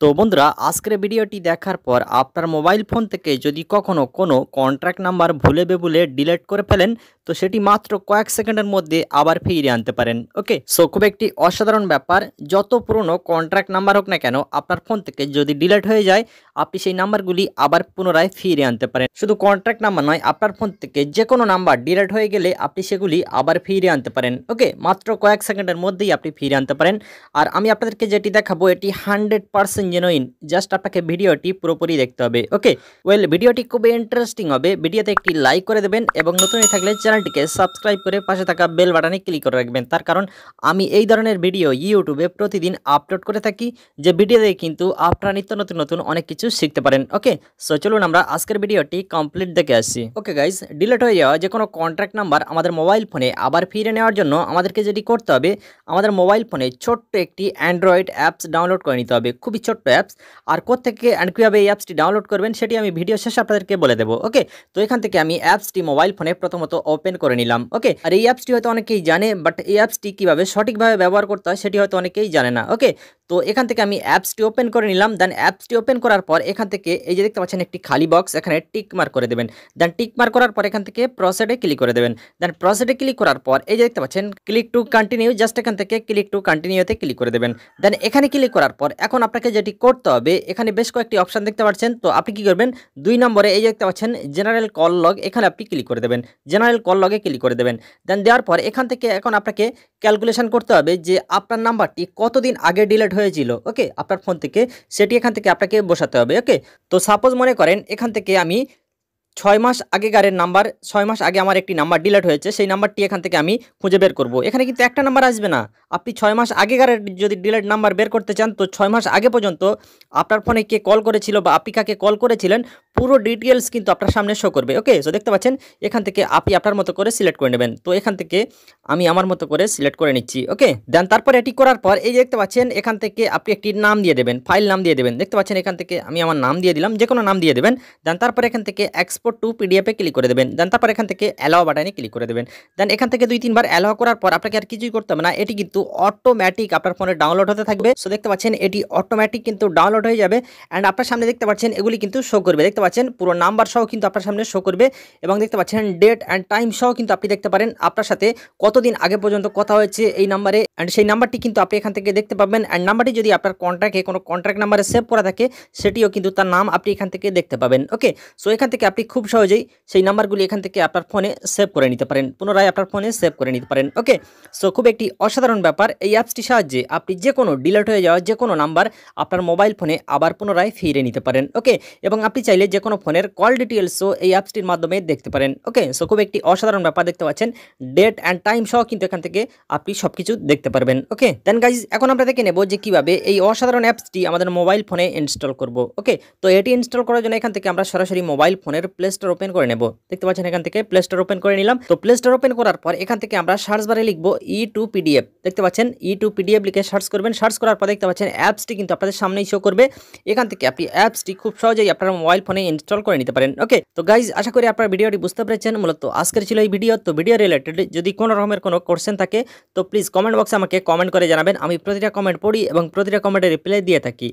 তো বন্ধুরা আজকের ভিডিওটি দেখার পর আপনার মোবাইল ফোন থেকে যদি কখনো কোনো কন্ট্যাক্ট নাম্বার ভুলে বেভুলে ডিলিট করে ফেলেন তো সেটি মাত্র কয়েক সেকেন্ডের মধ্যে আবার ফিরিয়ে আনতে পারেন। ওকে, সো খুব একটি অসাধারণ ব্যাপার। যত পুরনো কন্ট্যাক্ট নাম্বার হোক না কেন আপনার ফোন থেকে যদি ডিলিট হয়ে যায় আপনি সেই নাম্বারগুলি আবার পুনরায় ফিরিয়ে আনতে পারেন। শুধু কন্ট্যাক্ট নাম্বার নয়, আপনার ফোন থেকে যে কোনো নাম্বার ডিলিট হয়ে গেলে আপনি সেগুলি আবার ফিরিয়ে আনতে পারেন। ওকে, মাত্র কয়েক সেকেন্ডের মধ্যেই আপনি ফিরিয়ে আনতে পারেন। আর আমি আপনাদেরকে যেটি দেখাবো এটি 100% জেনুইন। জাস্ট আপনাকে ভিডিওটি পুরোপুরি দেখতে হবে। ওকে, ভিডিওটি খুবই ইন্টারেস্টিং হবে। ভিডিওতে একটি লাইক করে দেবেন এবং নতুন হয়ে থাকলে চ্যানেলটিকে সাবস্ক্রাইব করে পাশে থাকা বেল বাটনে ক্লিক করে রাখবেন। তার কারণ আমি এই ধরনের ভিডিও ইউটিউবে প্রতিদিন আপলোড করে থাকি, যে ভিডিওতে কিন্তু আপনারা নিত্য নতুন নতুন অনেক কিছু শিখতে পারেন। ওকে, সো চলুন আমরা আজকের ভিডিওটি কমপ্লিট দেখে আসি। ওকে গাইজ, ডিলিট হয়ে যাওয়া যে কোনো কন্ট্যাক্ট নাম্বার আমাদের মোবাইল ফোনে আবার ফিরে নেওয়ার জন্য আমাদেরকে যেটি করতে হবে, আমাদের মোবাইল ফোনে ছোট্ট একটি অ্যান্ড্রয়েড অ্যাপস ডাউনলোড করে নিতে হবে। খুবই ছোট্ট অ্যাপস। আর কোত্থেকে অ্যান্ড কীভাবে এই অ্যাপসটি ডাউনলোড করবেন সেটি আমি ভিডিও শেষে আপনাদেরকে বলে দেবো। ওকে, তো এখান থেকে আমি অ্যাপসটি মোবাইল ফোনে প্রথমত ওপেন করে নিলাম। ওকে, আর এই অ্যাপসটি হয়তো অনেকেই জানে, বাট এই অ্যাপসটি কীভাবে সঠিকভাবে ব্যবহার করতে হয় সেটি হয়তো অনেকেই জানে না। ওকে, তো এখান থেকে আমি অ্যাপসটি ওপেন করে নিলাম। দেন অ্যাপসটি ওপেন করার পর এখান থেকে এই যে দেখতে পাচ্ছেন একটি খালি বক্স, এখানে টিক মার্ক করে দেবেন। দেন টিক মার্ক করার পর এখান থেকে প্রসিডে ক্লিক করে দেবেন। দেন প্রসিডে ক্লিক করার পর এই যে দেখতে পাচ্ছেন ক্লিক টু কন্টিনিউ, জাস্ট এখান থেকে ক্লিক টু কন্টিনিউতে ক্লিক করে দেবেন। দেন এখানে ক্লিক করার পর এখন আপনাকে যেটি করতে হবে, এখানে বেশ কয়েকটি অপশন দেখতে পাচ্ছেন। তো আপনি কি করবেন, 2 নম্বরে এই যে দেখতে পাচ্ছেন জেনারেল কল লগ, এখানে আপনি ক্লিক করে দেবেন। জেনারেল কল লগে ক্লিক করে দেবেন। দেন দেওয়ার পর এখান থেকে এখন আপনাকে ক্যালকুলেশন করতে হবে যে আপনার নাম্বারটি কতদিন আগে ডিলিট হয়েছিল। ওকে, আপনার ফোন থেকে সেটি এখান থেকে আপনাকে বসাতে হবে। ওকে, তো সাপোজ মনে করেন এখান থেকে আমি 6 মাস আগেকারের নাম্বার, 6 মাস আগে আমার একটি নাম্বার ডিলিট হয়েছে, সেই নাম্বারটি এখান থেকে আমি খুঁজে বের করব। এখানে কিন্তু একটা নাম্বার আসবে না। আপনি 6 মাস আগেকারের যদি ডিলিট নাম্বার বের করতে চান তো 6 মাস আগে পর্যন্ত আপনার ফোনে কে কল করেছিল বা আপনি কাকে কল করেছিলেন পুরো ডিটেলস কিন্তু আপনার সামনে শো করবে। ওকে, সো দেখতে পাচ্ছেন এখান থেকে আপনি আপনার মতো করে সিলেক্ট করে নেবেন। তো এখান থেকে আমি আমার মতো করে সিলেক্ট করে নিচ্ছি। ওকে, দেন তারপর এটি করার পর এই যে দেখতে পাচ্ছেন এখান থেকে আপনি একটি নাম দিয়ে দেবেন, ফাইল নাম দিয়ে দেবেন। দেখতে পাচ্ছেন এখান থেকে আমি আমার নাম দিয়ে দিলাম, যে কোনো নাম দিয়ে দেবেন। দেন তারপর এখান থেকে এক্সপোর্ট টু পিডিএফে ক্লিক করে দেবেন। দেন তারপর এখান থেকে অ্যালাও বাটনে ক্লিক করে দেবেন। দেন এখান থেকে 2-3 বার অ্যালাও করার পর আপনাকে আর কিছুই করতে হবে না, এটি কিন্তু অটোমেটিক আপনার ফোনে ডাউনলোড হতে থাকবে। সো দেখতে পাচ্ছেন এটি অটোমেটিক কিন্তু ডাউনলোড হয়ে যাবে অ্যান্ড আপনার সামনে দেখতে পাচ্ছেন এগুলি কিন্তু শো করবে। দেখতে পাচ্ছেন পুরো নাম্বার সহ কিন্তু আপনার সামনে শো করবে এবং দেখতে পাচ্ছেন ডেট অ্যান্ড টাইম সহ কিন্তু আপনি দেখতে পারেন আপনার সাথে কতদিন আগে পর্যন্ত কথা হয়েছে এই নাম্বারে, অ্যান্ড সেই নাম্বারটি কিন্তু আপনি এখান থেকে দেখতে পাবেন। অ্যান্ড নাম্বারটি যদি আপনার কন্ট্যাক্টে কোনো কন্ট্যাক্ট নাম্বারে সেভ করা থাকে সেটিও কিন্তু তার নাম আপনি এখান থেকে দেখতে পাবেন। ওকে, সো এখান থেকে আপনি খুব সহজেই সেই নাম্বারগুলি এখান থেকে আপনার ফোনে সেভ করে নিতে পারেন, পুনরায় আপনার ফোনে সেভ করে নিতে পারেন। ওকে, সো খুব একটি অসাধারণ ব্যাপার। এই অ্যাপসটির সাহায্যে আপনি যে কোনো ডিলিট হয়ে যাওয়া যে কোনো নাম্বার আপনার মোবাইল ফোনে আবার পুনরায় ফিরিয়ে নিতে পারেন। ওকে, এবং আপনি চাইলে যে কোনো ফোনের কল ডিটেলসও এই অ্যাপসটির মাধ্যমে দেখতে পারেন। ওকে, সো খুব একটি অসাধারণ ব্যাপার। দেখতে পাচ্ছেন ডেট অ্যান্ড টাইম সহ কিন্তু এখান থেকে আপনি সবকিছু দেখতে পারবেন। ওকে, দেন গাইজ এখন আমরা দেখে নেব যে কিভাবে এই অসাধারণ অ্যাপসটি আমাদের মোবাইল ফোনে ইনস্টল করব। ওকে, তো এটি ইনস্টল করার জন্য এখান থেকে আমরা সরাসরি মোবাইল ফোনের প্লে স্টোর ওপেন করে নেব। দেখতে পাচ্ছেন এখান থেকে প্লে স্টোর ওপেন করে নিলাম। তো প্লে স্টোর ওপেন করার পর এখান থেকে আমরা সার্চ বারে লিখবো E2PDF। দেখতে পাচ্ছেন E2PDF লিখে সার্চ করবেন। সার্চ করার পর দেখতে পাচ্ছেন অ্যাপসটি কিন্তু আপনাদের সামনেই শো করবে। এখান থেকে আপনি অ্যাপসটি খুব সহজেই আপনার মোবাইল ফোনে ইনস্টল করে নিতে পারেন। ওকে, তো গাইজ আশা করি আপনারা ভিডিওটি বুঝতে পেরেছেন। মূলত আজকের ছিল এই ভিডিও। তো ভিডিও রিলেটেড যদি কোনো রকমের কোনো কোশ্চেন থাকে তো প্লিজ কমেন্ট বক্সে আমাকে কমেন্ট করে জানাবেন। আমি প্রতিটা কমেন্ট পড়ি এবং প্রতিটা কমেন্টে রিপ্লাই দিয়ে থাকি।